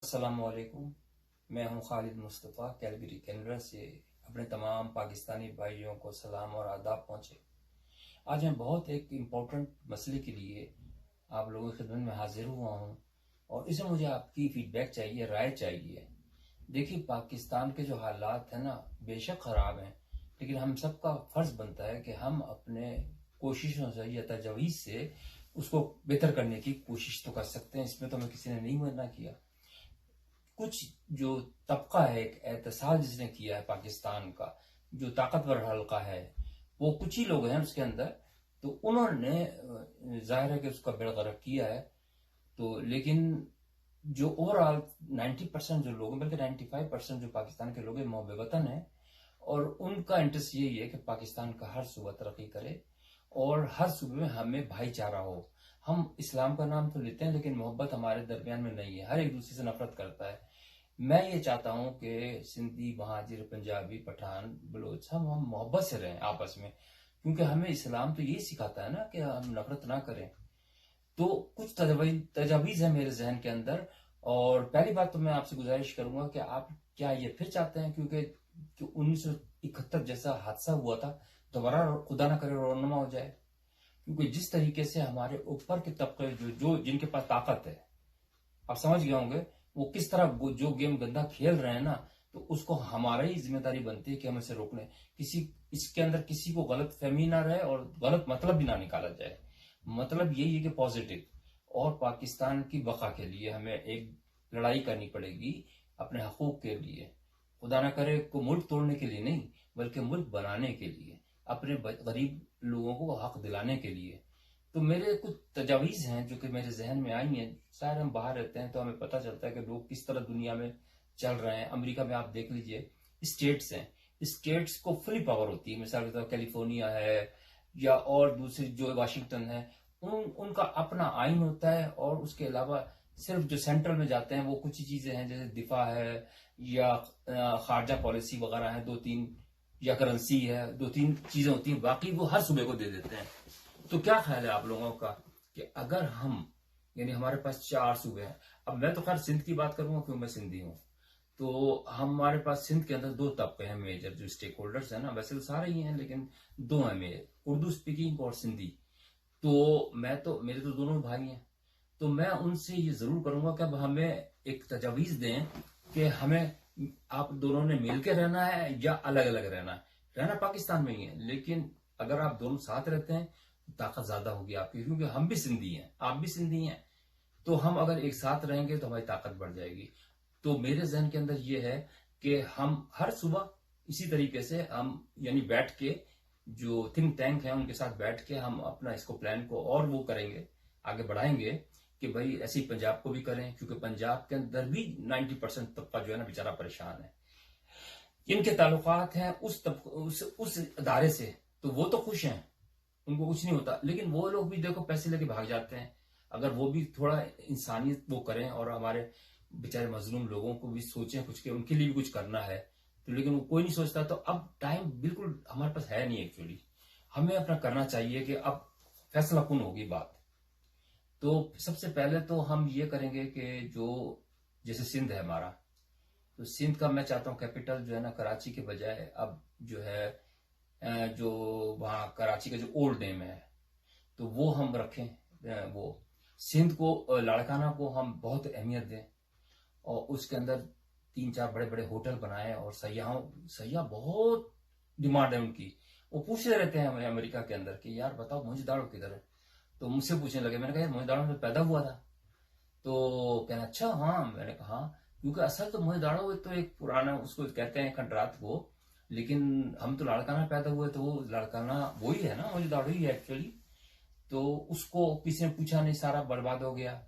अस्सलामुअलैकुम। मैं हूं खालिद मुस्तफ़ा कैलगरी कनाडा से। अपने तमाम पाकिस्तानी भाइयों को सलाम और आदाब पहुंचे। आज मैं बहुत एक इम्पोर्टेंट मसले के लिए आप लोगों की खिदमत में हाजिर हुआ हूं और इसमें मुझे आपकी फीडबैक चाहिए, राय चाहिए। देखिए, पाकिस्तान के जो हालात हैं ना, बेशक ख़राब हैं, लेकिन हम सबका फ़र्ज़ बनता है कि हम अपने कोशिशों से या तजवीज़ से उसको बेहतर करने की कोशिश तो कर सकते हैं। इसमें तो हमें किसी ने नहीं मना किया। कुछ जो तबका है, एक एहतसाब जिसने किया है पाकिस्तान का, जो ताकतवर हल्का है, वो कुछ ही लोग हैं उसके अंदर, तो उन्होंने जाहिर है कि उसका बेड़गरक किया है। तो लेकिन जो ओवरऑल 90% जो लोग हैं, बल्कि 95% जो पाकिस्तान के लोग हैं, मोहब्बे वतन है और उनका इंटरेस्ट यही है कि पाकिस्तान का हर सूबा तरक्की करे और हर सूबे में हमें भाईचारा हो। हम इस्लाम का नाम तो लेते हैं, लेकिन मोहब्बत हमारे दरमियान में नहीं है, हर एक दूसरे से नफरत करता है। मैं ये चाहता हूं कि सिंधी, महाजिर, पंजाबी, पठान, बलोच हम मोहब्बत से रहें आपस में, क्योंकि हमें इस्लाम तो यही सिखाता है ना कि हम नफरत ना करें। तो कुछ तजावीज है मेरे जहन के अंदर। और पहली बात तो मैं आपसे गुजारिश करूंगा कि आप क्या ये फिर चाहते हैं, क्योंकि 1971 जैसा हादसा हुआ था दोबारा खुदा ना करे रोनमा हो जाए। क्योंकि जिस तरीके से हमारे ऊपर के तबके जो जिनके पास ताकत है, आप समझ गए होंगे वो किस तरह जो गेम गंदा खेल रहे हैं ना, तो उसको हमारा ही जिम्मेदारी बनती है कि हम इसे रोकने, किसी इसके अंदर किसी को गलत फहमी ना रहे और गलत मतलब भी ना निकाला जाए। मतलब यही है कि पॉजिटिव और पाकिस्तान की बका के लिए हमें एक लड़ाई करनी पड़ेगी, अपने हकूक के लिए। खुदा ना करे को मुल्क तोड़ने के लिए नहीं, बल्कि मुल्क बनाने के लिए, अपने गरीब लोगों को हक दिलाने के लिए। तो मेरे कुछ तजावीज़ हैं जो कि मेरे जहन में आई हैं। शायद हम बाहर रहते हैं तो हमें पता चलता है कि लोग किस तरह दुनिया में चल रहे हैं। अमेरिका में आप देख लीजिए, स्टेट्स हैं, स्टेट्स को फुली पावर होती है। मिसाल के तौर पर कैलिफोर्निया है या और दूसरी जो वाशिंगटन है, उनका अपना आइन होता है। और उसके अलावा सिर्फ जो सेंट्रल में जाते हैं वो कुछ ही चीजें हैं, जैसे दिफा है या खारजा पॉलिसी वगैरह है, दो तीन, या करेंसी है, दो तीन चीजें होती हैं, बाकी वो हर सूबे को दे देते हैं। तो क्या ख्याल है आप लोगों का कि अगर हम, यानी हमारे पास 4 सूबे हैं, अब मैं तो खैर सिंध की बात करूंगा क्यों, मैं सिंधी हूं, तो हमारे पास सिंध के अंदर 2 तबके हैं मेजर जो स्टेक होल्डर्स है ना, वैसे तो सारे ही हैं लेकिन 2 हैं मेजर, उर्दू स्पीकिंग और सिंधी। तो मेरे तो दोनों भाई हैं, तो मैं उनसे ये जरूर करूंगा कि अब हमें एक तजावीज दें कि हमें, आप दोनों ने मिलकर रहना है या अलग अलग रहना है। रहना पाकिस्तान में ही है, लेकिन अगर आप दोनों साथ रहते हैं तो ताकत ज्यादा होगी आपकी, क्योंकि हम भी सिंधी हैं, आप भी सिंधी हैं। तो हम अगर एक साथ रहेंगे तो हमारी ताकत बढ़ जाएगी। तो मेरे जहन के अंदर ये है कि हम हर सुबह इसी तरीके से हम, यानी बैठ के, जो थिंक टैंक है उनके साथ बैठ के हम अपना इसको प्लान को और वो करेंगे, आगे बढ़ाएंगे कि भाई ऐसे ही पंजाब को भी करें, क्योंकि पंजाब के अंदर भी 90% तबका जो है ना बेचारा परेशान है। इनके ताल्लुकात हैं उस अदारे से, तो वो तो खुश हैं, उनको कुछ नहीं होता। लेकिन वो लोग भी देखो पैसे लेके भाग जाते हैं। अगर वो भी थोड़ा इंसानियत वो करें और हमारे बेचारे मजलूम लोगों को भी सोचें कुछ के, उनके लिए भी कुछ करना है, तो लेकिन वो कोई नहीं सोचता। तो अब टाइम बिल्कुल हमारे पास है नहीं एक्चुअली। हमें अपना करना चाहिए कि अब फैसला कुन होगी बात। तो सबसे पहले तो हम ये करेंगे कि जो, जैसे सिंध है हमारा, तो सिंध का मैं चाहता हूँ कैपिटल जो है ना कराची के बजाय अब जो है जो वहाँ कराची का जो ओल्ड नेम है तो वो हम रखें। वो सिंध को, लाड़काना को हम बहुत अहमियत दें और उसके अंदर 3-4 बड़े बड़े होटल बनाए। और सयाह बहुत डिमांड है उनकी। वो पूछते रहते हैं हमें अमेरिका के अंदर कि यार बताओ मोहनजोदड़ो किधर है। तो मुझसे पूछने लगे, मैंने कहा यार मोहनजोदड़ो में पैदा हुआ था। तो कहना अच्छा हाँ, मैंने कहा हाँ, क्योंकि असल तो मोहनजोदड़ो तो एक पुराना, उसको कहते हैं खंडरात को, लेकिन हम तो लाड़काना पैदा हुए, तो वो लाड़काना वही है ना, मोहनजोदड़ो ही है एक्चुअली। तो उसको किसी ने पूछा नहीं, सारा बर्बाद हो गया।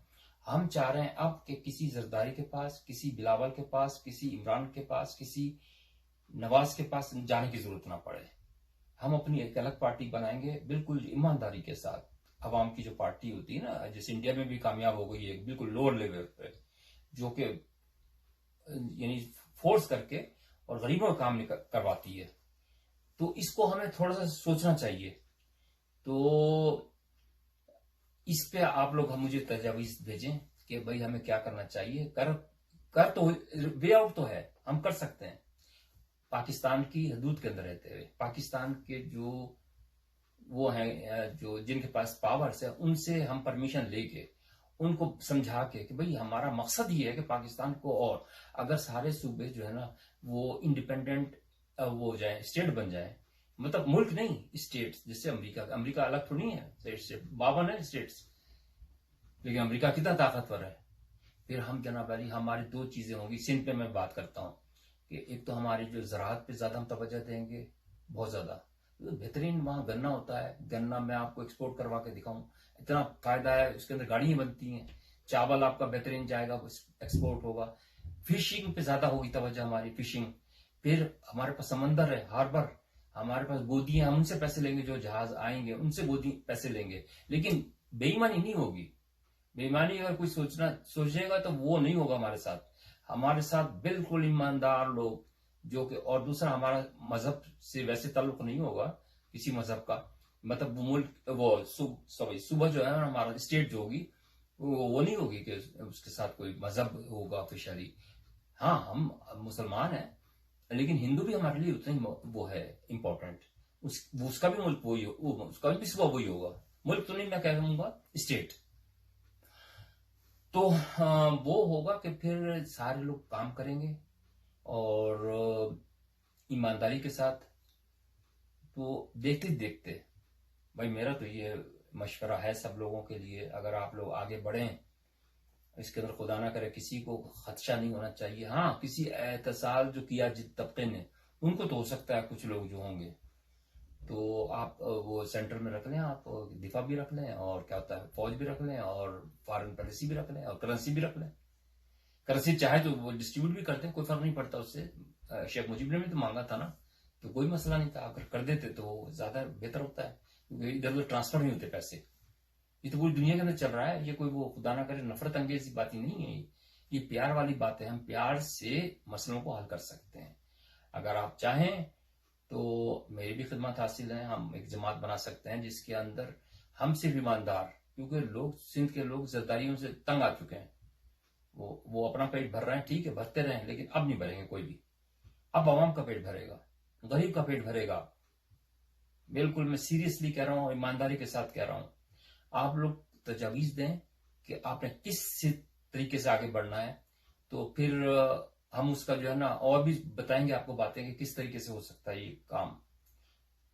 हम चाह रहे हैं अब कि किसी जरदारी के पास, किसी बिलावल के पास, किसी इमरान के पास, किसी नवाज के पास जाने की जरूरत ना पड़े। हम अपनी एक अलग पार्टी बनाएंगे, बिल्कुल ईमानदारी के साथ। अवाम की जो पार्टी होती है ना, जैसे इंडिया में भी कामयाब हो गई है बिल्कुल लोअर लेवल पे, जो कि यानी फोर्स करके और गरीबों का काम करवाती है। तो इसको हमें थोड़ा सा सोचना चाहिए। तो इस पे आप लोग हम मुझे तजावीज भेजें कि भाई हमें क्या करना चाहिए। कर कर तो वे आउट तो है, हम कर सकते हैं। पाकिस्तान की हदूद के अंदर रहते हुए पाकिस्तान के जो वो हैं जो जिनके पास पावर्स है, उनसे हम परमिशन लेके उनको समझा के कि भाई हमारा मकसद ये है कि पाकिस्तान को, और अगर सारे सूबे जो है ना वो इंडिपेंडेंट वो हो जाए, स्टेट बन जाए, मतलब मुल्क नहीं स्टेट्स, जिससे अमेरिका अलग तो नहीं है, स्टेट 52 है स्टेट्स, लेकिन अमेरिका कितना ताकतवर है। फिर हम जनाब अली हमारी दो चीजें होंगी। सिंध पे मैं बात करता हूँ कि एक तो हमारी जो ज़राअत पे ज्यादा हम तवज्जो देंगे, बहुत ज्यादा, तो बेहतरीन वहां गन्ना होता है, गन्ना मैं आपको एक्सपोर्ट करवा के दिखाऊं, इतना फायदा है, उसके अंदर गाड़ियां बनती हैं, चावल आपका बेहतरीन जाएगा, एक्सपोर्ट होगा। फिशिंग पे ज्यादा होगी तवज्जो हमारी, फिशिंग। फिर हमारे पास समंदर है, हार्बर, हमारे पास गोदियां, हम उनसे पैसे लेंगे, जो जहाज आएंगे उनसे गोदी पैसे लेंगे, लेकिन बेईमानी नहीं होगी। बेईमानी अगर कोई सोचेगा तो वो नहीं होगा हमारे साथ। हमारे साथ बिल्कुल ईमानदार लोग जो कि, और दूसरा हमारा मजहब से वैसे ताल्लुक नहीं होगा किसी मजहब का, मतलब वो मुल्क वो सुबह जो है हमारा स्टेट जो होगी वो नहीं होगी कि उसके साथ कोई मजहब होगा ऑफिशियली। हाँ, हम मुसलमान हैं, लेकिन हिंदू भी हमारे लिए उतना ही वो है इम्पोर्टेंट। उसका भी मुल्क वही उसका भी सुबह वही होगा, मुल्क तो नहीं मैं कह दूंगा, स्टेट। तो वो होगा कि फिर सारे लोग काम करेंगे और ईमानदारी के साथ। तो देखते देखते भाई मेरा तो ये मशवरा है सब लोगों के लिए, अगर आप लोग आगे बढ़ें इसके अंदर खुदा ना करे किसी को खदशा नहीं होना चाहिए। हाँ, किसी एहतसाल जो किया जिस तबके ने, उनको तो हो सकता है कुछ लोग जो होंगे, तो आप वो सेंटर में रख लें, आप दिफा भी रख लें, और क्या होता है फौज भी रख लें, और फॉरेन पॉलिसी भी रख लें, और करेंसी भी रख लें। करेंसी चाहे तो वो डिस्ट्रीब्यूट भी करते हैं, कोई फर्क नहीं पड़ता उससे। शेख मुजीब ने भी तो मांगा था ना, तो कोई मसला नहीं था, अगर कर देते तो ज्यादा बेहतर होता है, क्योंकि इधर उधर ट्रांसफर नहीं होते पैसे। ये तो पूरी दुनिया के अंदर चल रहा है, ये कोई वो खुदा ना करे नफरत अंगेज बात ही नहीं है, ये प्यार वाली बात है। हम प्यार से मसलों को हल कर सकते हैं। अगर आप चाहें तो मेरी भी खिदमत हासिल है, हम एक जमात बना सकते हैं जिसके अंदर हम सिर्फ ईमानदार, क्योंकि लोग सिंध के लोग जरदारियों से तंग आ चुके हैं, वो अपना पेट भर रहे हैं, ठीक है भरते रहे, लेकिन अब नहीं भरेंगे कोई भी। अब आवाम का पेट भरेगा, गरीब का पेट भरेगा। बिल्कुल मैं सीरियसली कह रहा हूं, ईमानदारी के साथ कह रहा हूं। आप लोग तजावीज दें कि आपने किस तरीके से आगे बढ़ना है, तो फिर हम उसका जो है ना और भी बताएंगे आपको बातें कि किस तरीके से हो सकता है ये काम।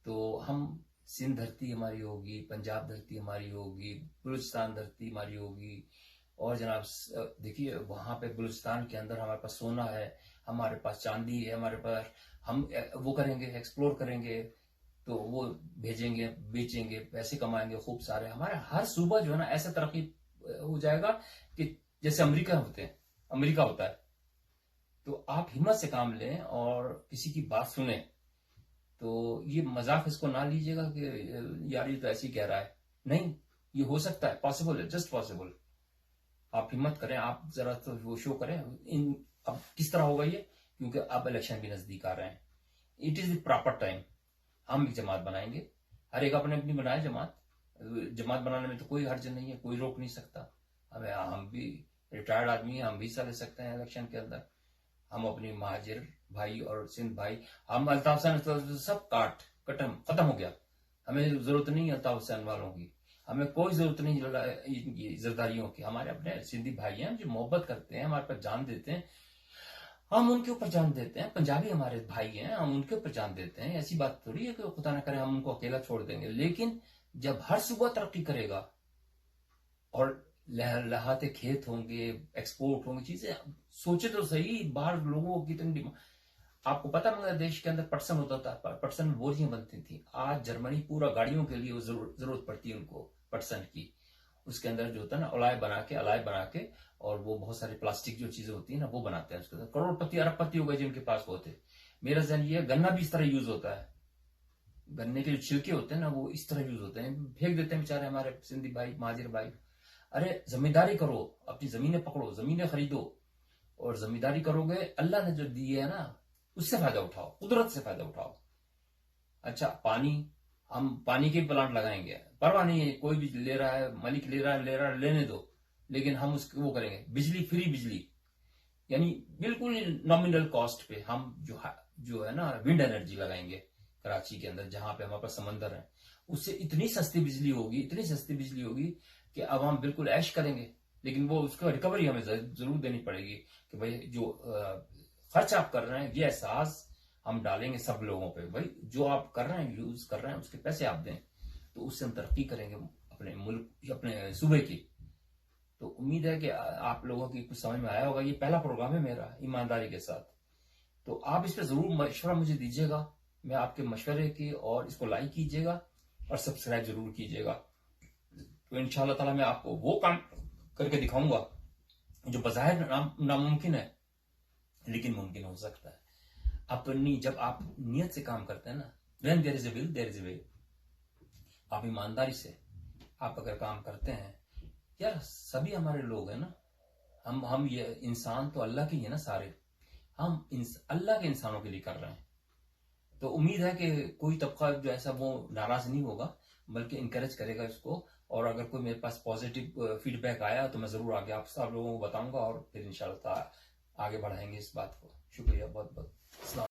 तो हम सिंध धरती हमारी होगी, पंजाब धरती हमारी होगी, बलूचिस्तान धरती हमारी होगी, और जनाब देखिए वहां पे बलूचिस्तान के अंदर हमारे पास सोना है, हमारे पास चांदी है, हमारे पास, हम वो करेंगे, एक्सप्लोर करेंगे, तो वो भेजेंगे, बेचेंगे, पैसे कमाएंगे खूब सारे। हमारे हर सूबा जो है ना ऐसा तरक्की हो जाएगा कि जैसे अमेरिका होता है। तो आप हिम्मत से काम लें और किसी की बात सुने, तो ये मजाक इसको ना लीजिएगा कि यार ये तो ऐसे ही कह रहा है, नहीं, ये हो सकता है, पॉसिबल है, जस्ट पॉसिबल। आप हिम्मत करें, आप जरा तो वो शो करें। अब किस तरह होगा ये, क्योंकि अब इलेक्शन भी नजदीक आ रहे हैं, it is the proper time. हम एक जमात बनाएंगे, हर एक अपने अपनी बनाए जमात बनाने में तो कोई हर्ज नहीं है, कोई रोक नहीं सकता हमें। हम भी रिटायर्ड आदमी हैं, हम भी हिस्सा ले सकते हैं इलेक्शन के अंदर। हम अपनी महाजिर भाई और सिंध भाई, हम अल्ताफ हुसैन सब खत्म हो गया। हमें जरूरत नहीं अल्ताफ हुसैन वालों की, हमें कोई जरूरत नहीं जरदारियों की। हमारे अपने सिंधी भाई हैं जो मोहब्बत करते हैं, हमारे पास जान देते हैं, हम उनके ऊपर जान देते हैं। पंजाबी हमारे भाई हैं, हम उनके ऊपर जान देते हैं। ऐसी बात थोड़ी है कि खुदा ना करे हम उनको अकेला छोड़ देंगे। लेकिन जब हर सुबह तरक्की करेगा और लहाते खेत होंगे, एक्सपोर्ट होंगे, चीजें सोचे तो सही, बाहर लोगों की कितनी डिमांड। आपको पता बांग्लादेश के अंदर पटसन होता था, पटसन में बोरियां बनती थी। आज जर्मनी पूरा गाड़ियों के लिए जरूरत पड़ती है उनको पटसन की। उसके अंदर जो होता है ना अलाय बना के और वो बहुत सारी प्लास्टिक जो चीजें होती है ना वो बनाते हैं। उसके अंदर करोड़पति अरबपति हो गए जिनके पास वो थे। मेरा जहन ये गन्ना भी इस तरह यूज होता है, गन्ने के जो छिलके होते हैं ना वो इस तरह यूज होते हैं, फेंक देते हैं बेचारे हमारे सिंधी भाई, महाजिर भाई। अरे जमींदारी करो, अपनी जमीनें पकड़ो, जमीनें खरीदो, और जमींदारी करोगे, अल्लाह ने जो दी है ना उससे फायदा उठाओ, कुदरत से फायदा उठाओ। अच्छा, पानी, हम पानी के प्लांट लगाएंगे, परवाह नहीं है, कोई भी ले रहा है, मलिक ले रहा है, लेने दो, लेकिन हम उसको वो करेंगे। बिजली, फ्री बिजली, यानी बिल्कुल नॉमिनल कॉस्ट पे हम जो है ना विंड एनर्जी लगाएंगे कराची के अंदर, जहां पे हमारे पास समंदर है। उससे इतनी सस्ती बिजली होगी, इतनी सस्ती बिजली होगी कि अब हम बिल्कुल ऐश करेंगे। लेकिन वो उसका रिकवरी हमें जरूर देनी पड़ेगी कि भाई जो खर्च आप कर रहे हैं ये एहसास हम डालेंगे सब लोगों पे। भाई जो आप कर रहे हैं, यूज कर रहे हैं, उसके पैसे आप दें, तो उससे हम तरक्की करेंगे अपने मुल्क, अपने सूबे की। तो उम्मीद है कि आप लोगों की कुछ समझ में आया होगा। ये पहला प्रोग्राम है मेरा ईमानदारी के साथ, तो आप इस पर जरूर मशवरा मुझे दीजिएगा। मैं आपके मशवरे की, और इसको लाइक कीजिएगा और सब्सक्राइब जरूर कीजिएगा। तो इंशाअल्लाह ताला मैं आपको वो काम करके दिखाऊंगा जो बज़ाहिर नामुमकिन है, लेकिन मुमकिन हो सकता है। अपनी जब आप नियत से काम करते हैं ना, when there is a will there is a way. आप ईमानदारी से आप अगर काम करते हैं, यार सभी हमारे लोग हैं ना, हम ये इंसान तो अल्लाह के ही है ना सारे, हम अल्लाह के इंसानों के लिए कर रहे हैं। तो उम्मीद है कि कोई तबका जो ऐसा वो नाराज नहीं होगा, बल्कि इंकरेज करेगा इसको। और अगर कोई मेरे पास पॉजिटिव फीडबैक आया तो मैं जरूर आगे आप सब लोगों को बताऊंगा, और फिर इंशाल्लाह आगे बढ़ाएंगे इस बात को। शुक्रिया बहुत बहुत। अस्सलाम।